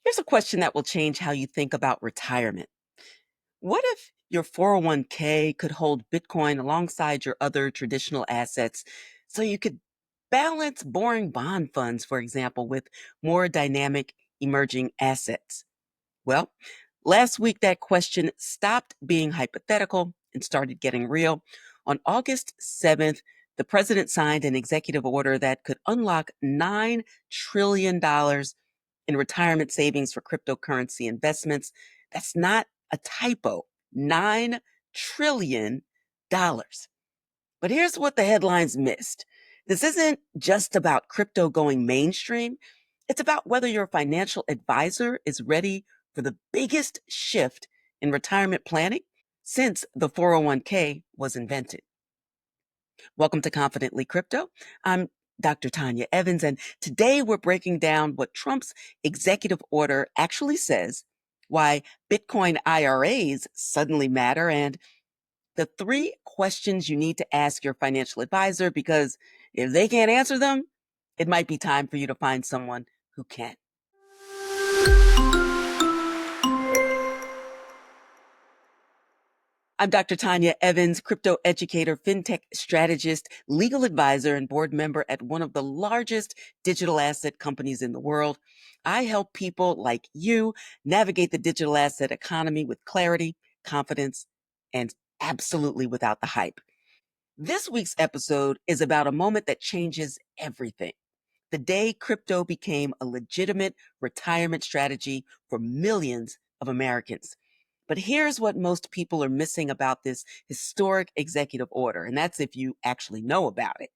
Here's a question that will change how you think about retirement. What if your 401k could hold Bitcoin alongside your other traditional assets so you could balance boring bond funds, for example, with more dynamic emerging assets? Well, last week that question stopped being hypothetical and started getting real. On August 7th, the president signed an executive order that could unlock $9 trillion in retirement savings for cryptocurrency investments. That's not a typo. $9 trillion. But here's what the headlines missed. This isn't just about crypto going mainstream. It's about whether your financial advisor is ready for the biggest shift in retirement planning since the 401k was invented. Welcome to Confidently Crypto. I'm Dr. Tonya Evans, and today we're breaking down what Trump's executive order actually says, why Bitcoin IRAs suddenly matter, and the three questions you need to ask your financial advisor, because if they can't answer them, it might be time for you to find someone who can. I'm Dr. Tonya Evans, crypto educator, fintech strategist, legal advisor, and board member at one of the largest digital asset companies in the world. I help people like you navigate the digital asset economy with clarity, confidence, and absolutely without the hype. This week's episode is about a moment that changes everything. The day crypto became a legitimate retirement strategy for millions of Americans. But here's what most people are missing about this historic executive order, and that's if you actually know about it.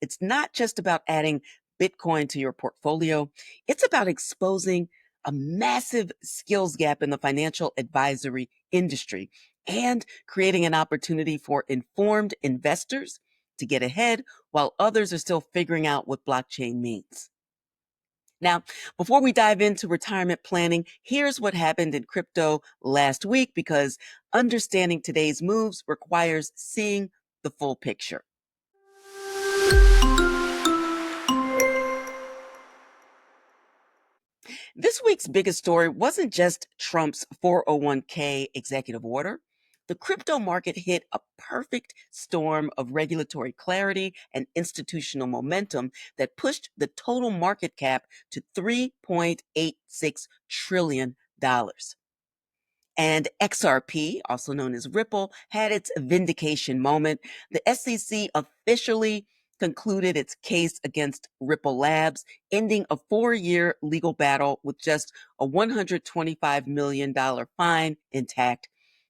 It's not just about adding Bitcoin to your portfolio, it's about exposing a massive skills gap in the financial advisory industry and creating an opportunity for informed investors to get ahead while others are still figuring out what blockchain means. Now, before we dive into retirement planning, here's what happened in crypto last week, because understanding today's moves requires seeing the full picture. This week's biggest story wasn't just Trump's 401k executive order. The crypto market hit a perfect storm of regulatory clarity and institutional momentum that pushed the total market cap to $3.86 trillion. And XRP, also known as Ripple, had its vindication moment. The SEC officially concluded its case against Ripple Labs, ending a 4-year legal battle with just a $125 million fine intact.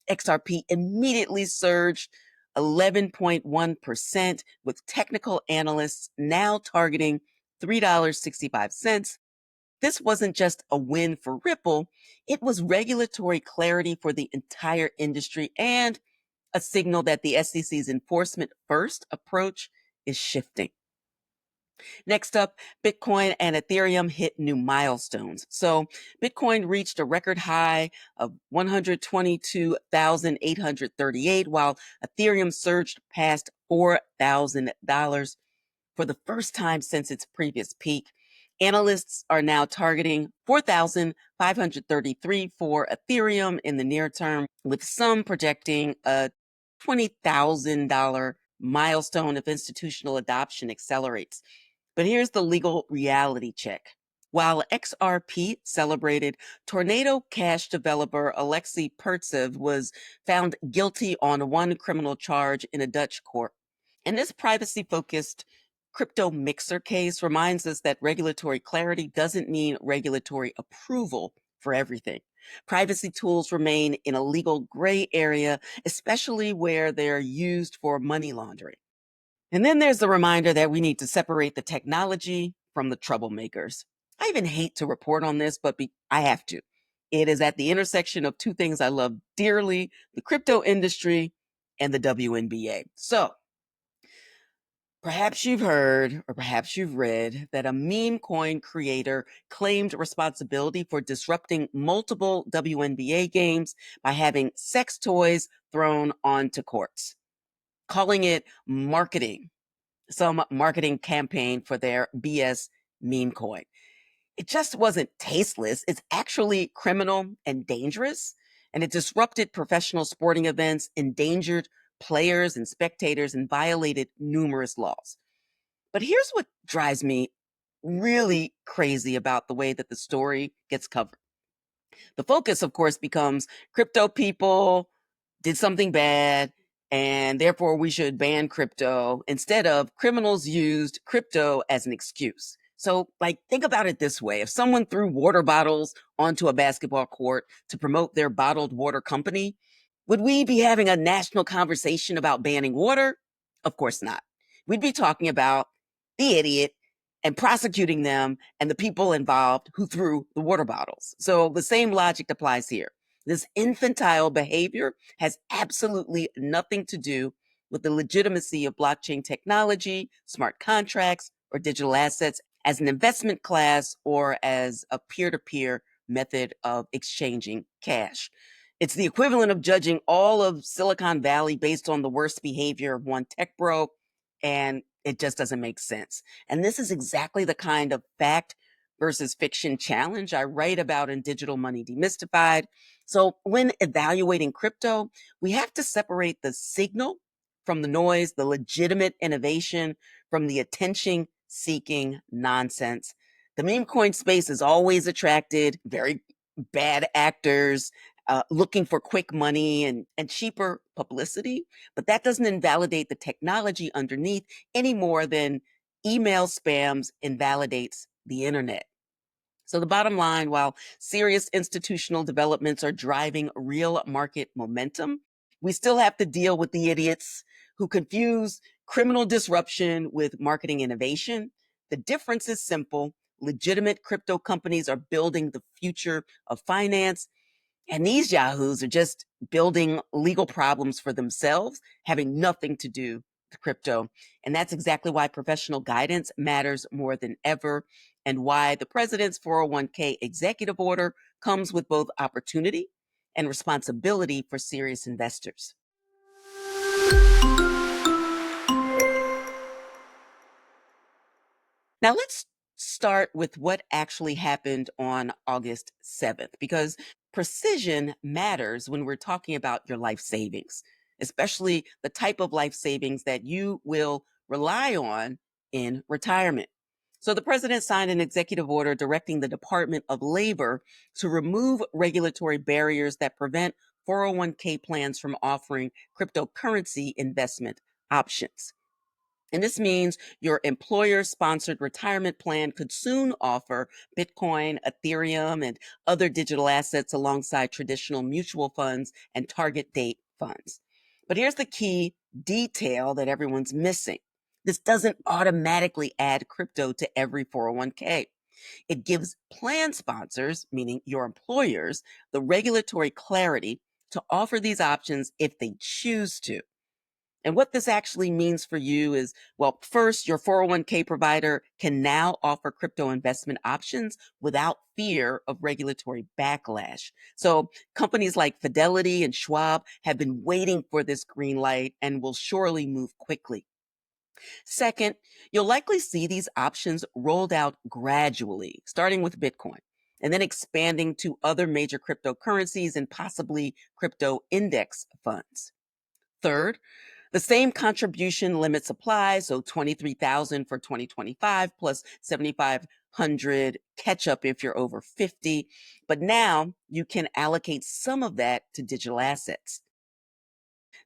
XRP immediately surged 11.1%, with technical analysts now targeting $3.65. This wasn't just a win for Ripple, it was regulatory clarity for the entire industry and a signal that the SEC's enforcement first approach is shifting. Next up, Bitcoin and Ethereum hit new milestones. So Bitcoin reached a record high of 122,838, while Ethereum surged past $4,000 for the first time since its previous peak. Analysts are now targeting 4,533 for Ethereum in the near term, with some projecting a $20,000 milestone if institutional adoption accelerates. But here's the legal reality check. While XRP celebrated, Tornado Cash developer Alexei Pertsev was found guilty on one criminal charge in a Dutch court. And this privacy-focused crypto mixer case reminds us that regulatory clarity doesn't mean regulatory approval for everything. Privacy tools remain in a legal gray area, especially where they're used for money laundering. And then there's the reminder that we need to separate the technology from the troublemakers. I even hate to report on this, but I have to. It is at the intersection of two things I love dearly: the crypto industry and the WNBA. So, perhaps you've heard, or perhaps you've read, that a meme coin creator claimed responsibility for disrupting multiple WNBA games by having sex toys thrown onto courts, calling it marketing, some marketing campaign for their BS meme coin. It just wasn't tasteless. It's actually criminal and dangerous. And it disrupted professional sporting events, endangered players and spectators, and violated numerous laws. But here's what drives me really crazy about the way that the story gets covered. The focus, of course, becomes crypto people did something bad, and therefore we should ban crypto instead of criminals used crypto as an excuse. So, like, think about it this way. If someone threw water bottles onto a basketball court to promote their bottled water company, would we be having a national conversation about banning water? Of course not. We'd be talking about the idiot and prosecuting them and the people involved who threw the water bottles. So the same logic applies here. This infantile behavior has absolutely nothing to do with the legitimacy of blockchain technology, smart contracts, or digital assets as an investment class or as a peer to peer method of exchanging cash. It's the equivalent of judging all of Silicon Valley based on the worst behavior of one tech bro, and it just doesn't make sense. And this is exactly the kind of fact versus fiction challenge I write about in Digital Money Demystified. So, when evaluating crypto, we have to separate the signal from the noise, the legitimate innovation from the attention seeking nonsense. The meme coin space has always attracted very bad actors looking for quick money and cheaper publicity, but that doesn't invalidate the technology underneath any more than email spams invalidates the internet. So, the bottom line, while serious institutional developments are driving real market momentum, we still have to deal with the idiots who confuse criminal disruption with marketing innovation. The difference is simple. Legitimate crypto companies are building the future of finance, and these yahoos are just building legal problems for themselves, having nothing to do with crypto. And that's exactly why professional guidance matters more than ever, and why the president's 401k executive order comes with both opportunity and responsibility for serious investors. Now, let's start with what actually happened on August 7th, because precision matters when we're talking about your life savings, especially the type of life savings that you will rely on in retirement. So, the president signed an executive order directing the Department of Labor to remove regulatory barriers that prevent 401k plans from offering cryptocurrency investment options. And this means your employer sponsored retirement plan could soon offer Bitcoin, Ethereum, and other digital assets alongside traditional mutual funds and target date funds. But here's the key detail that everyone's missing: this doesn't automatically add crypto to every 401k. It gives plan sponsors, meaning your employers, the regulatory clarity to offer these options if they choose to. And what this actually means for you is, well, first, your 401k provider can now offer crypto investment options without fear of regulatory backlash. So companies like Fidelity and Schwab have been waiting for this green light and will surely move quickly. Second, you'll likely see these options rolled out gradually, starting with Bitcoin and then expanding to other major cryptocurrencies and possibly crypto index funds. Third, the same contribution limits apply, so 23,000 for 2025 plus 7,500 catch up if you're over 50. But now you can allocate some of that to digital assets.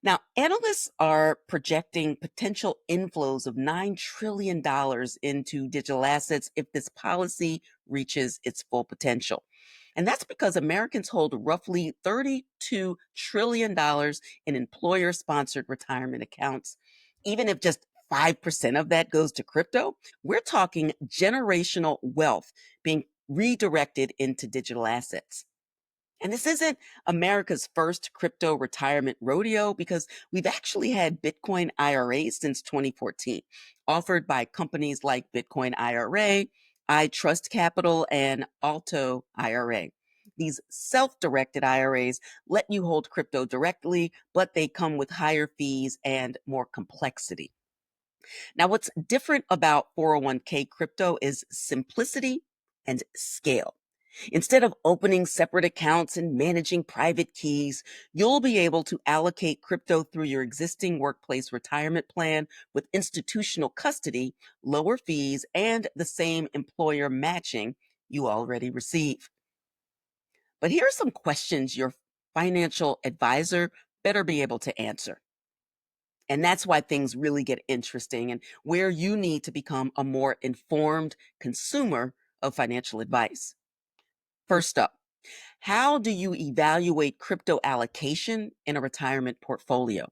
Now, analysts are projecting potential inflows of $9 trillion into digital assets if this policy reaches its full potential. And that's because Americans hold roughly $32 trillion in employer sponsored retirement accounts. Even if just 5% of that goes to crypto, we're talking generational wealth being redirected into digital assets. And this isn't America's first crypto retirement rodeo, because we've actually had Bitcoin IRAs since 2014, offered by companies like Bitcoin IRA, I Trust Capital, and Alto IRA. These self directed IRAs let you hold crypto directly, but they come with higher fees and more complexity. Now, what's different about 401k crypto is simplicity and scale. Instead of opening separate accounts and managing private keys, you'll be able to allocate crypto through your existing workplace retirement plan with institutional custody, lower fees, and the same employer matching you already receive. But here are some questions your financial advisor better be able to answer. And that's why things really get interesting and where you need to become a more informed consumer of financial advice. First up, how do you evaluate crypto allocation in a retirement portfolio?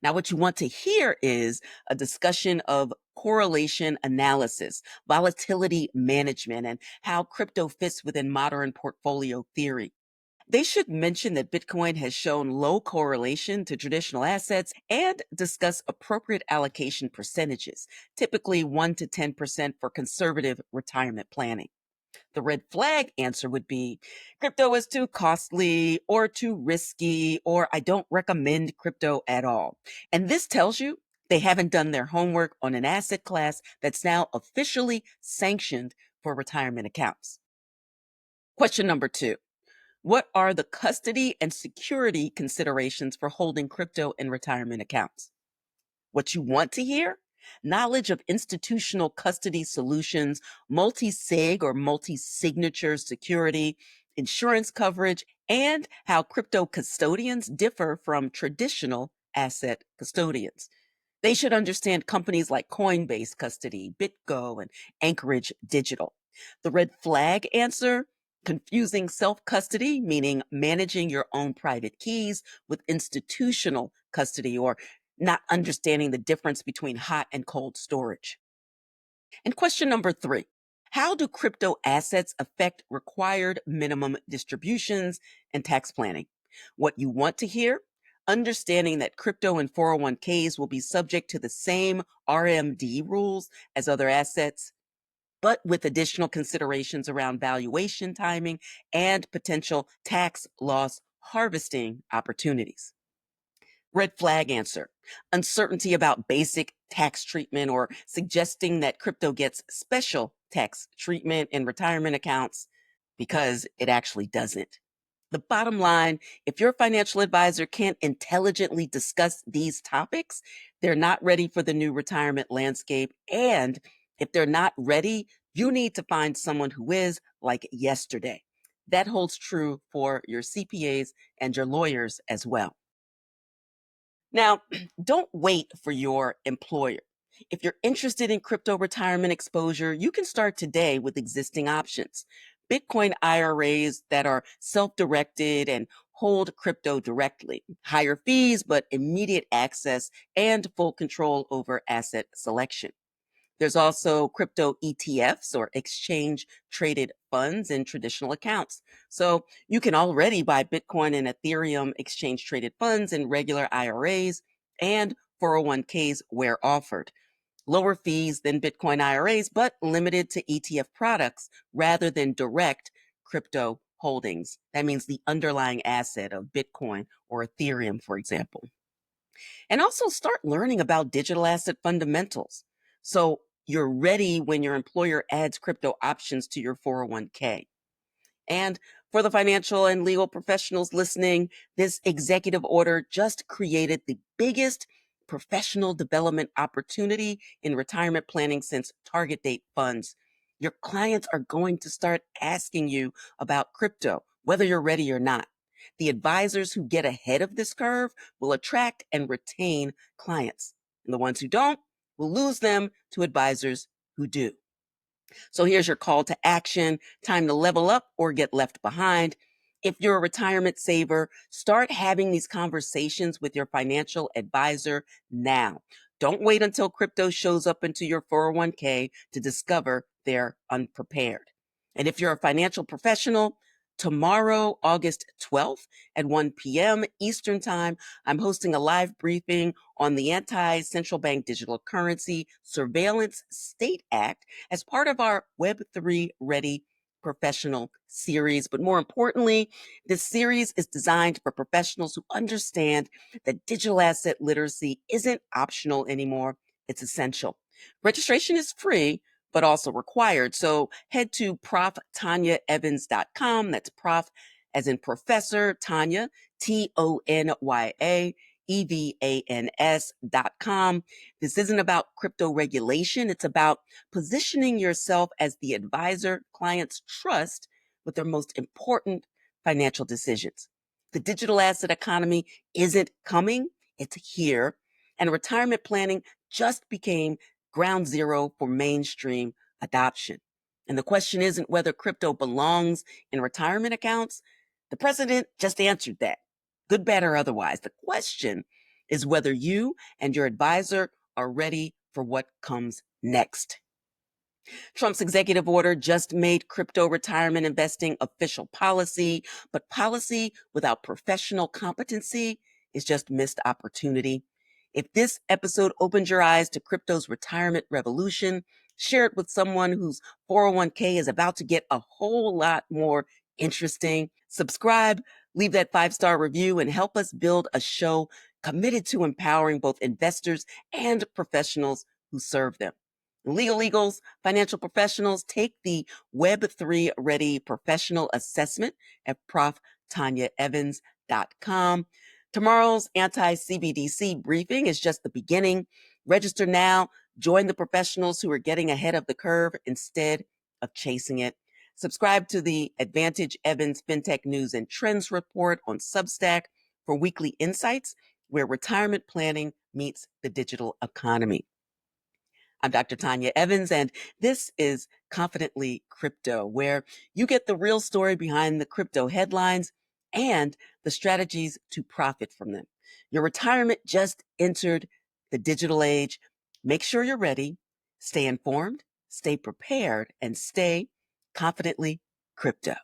Now, what you want to hear is a discussion of correlation analysis, volatility management, and how crypto fits within modern portfolio theory. They should mention that Bitcoin has shown low correlation to traditional assets and discuss appropriate allocation percentages, typically 1 to 10% for conservative retirement planning. The red flag answer would be crypto is too costly or too risky, or I don't recommend crypto at all. And this tells you they haven't done their homework on an asset class that's now officially sanctioned for retirement accounts. Question number two. What are the custody and security considerations for holding crypto in retirement accounts? What you want to hear? Knowledge of institutional custody solutions, multi sig or multi signature security, insurance coverage, and how crypto custodians differ from traditional asset custodians. They should understand companies like Coinbase Custody, BitGo, and Anchorage Digital. The red flag answer: confusing self custody, meaning managing your own private keys, with institutional custody, or not understanding the difference between hot and cold storage. And question number three: how do crypto assets affect required minimum distributions and tax planning? What you want to hear? Understanding that crypto and 401ks will be subject to the same RMD rules as other assets, but with additional considerations around valuation timing and potential tax loss harvesting opportunities. Red flag answer: uncertainty about basic tax treatment or suggesting that crypto gets special tax treatment in retirement accounts because it actually doesn't. The bottom line: if your financial advisor can't intelligently discuss these topics, they're not ready for the new retirement landscape. And if they're not ready, you need to find someone who is, like yesterday. That holds true for your CPAs and your lawyers as well. Now, don't wait for your employer. If you're interested in crypto retirement exposure, you can start today with existing options. Bitcoin IRAs that are self directed and hold crypto directly, higher fees, but immediate access and full control over asset selection. There's also crypto ETFs or exchange traded funds in traditional accounts. So you can already buy Bitcoin and Ethereum exchange traded funds in regular IRAs and 401ks where offered. Lower fees than Bitcoin IRAs, but limited to ETF products rather than direct crypto holdings. That means the underlying asset of Bitcoin or Ethereum, for example. And also start learning about digital asset fundamentals. So you're ready when your employer adds crypto options to your 401k. And for the financial and legal professionals listening, this executive order just created the biggest professional development opportunity in retirement planning since target date funds. Your clients are going to start asking you about crypto, whether you're ready or not. The advisors who get ahead of this curve will attract and retain clients. And the ones who don't will lose them to advisors who do. So here's your call to action: time to level up or get left behind. If you're a retirement saver, start having these conversations with your financial advisor now. Don't wait until crypto shows up into your 401k to discover they're unprepared. And if you're a financial professional, tomorrow, August 12th at 1 p.m. Eastern Time, I'm hosting a live briefing on the Anti-Central Bank Digital Currency Surveillance State Act as part of our Web3 Ready professional series. But more importantly, this series is designed for professionals who understand that digital asset literacy isn't optional anymore, it's essential. Registration is free, but also required. So head to proftonyaevans.com. That's prof as in professor, Tonya, TonyaEvans.com. This isn't about crypto regulation. It's about positioning yourself as the advisor clients trust with their most important financial decisions. The digital asset economy isn't coming, it's here. And retirement planning just became ground zero for mainstream adoption. And the question isn't whether crypto belongs in retirement accounts. The president just answered that, good, bad, or otherwise. The question is whether you and your advisor are ready for what comes next. Trump's executive order just made crypto retirement investing official policy, but policy without professional competency is just missed opportunity. If this episode opened your eyes to crypto's retirement revolution, share it with someone whose 401k is about to get a whole lot more interesting. Subscribe, leave that 5-star review, and help us build a show committed to empowering both investors and professionals who serve them. Legal Eagles, financial professionals, take the Web3 Ready Professional Assessment at proftonyaevans.com. Tomorrow's anti-CBDC briefing is just the beginning. Register now. Join the professionals who are getting ahead of the curve instead of chasing it. Subscribe to the Advantage Evans FinTech News and Trends Report on Substack for weekly insights where retirement planning meets the digital economy. I'm Dr. Tonya Evans, and this is Confidently Crypto, where you get the real story behind the crypto headlines and the strategies to profit from them. Your retirement just entered the digital age. Make sure you're ready. Stay informed, stay prepared, and stay confidently crypto.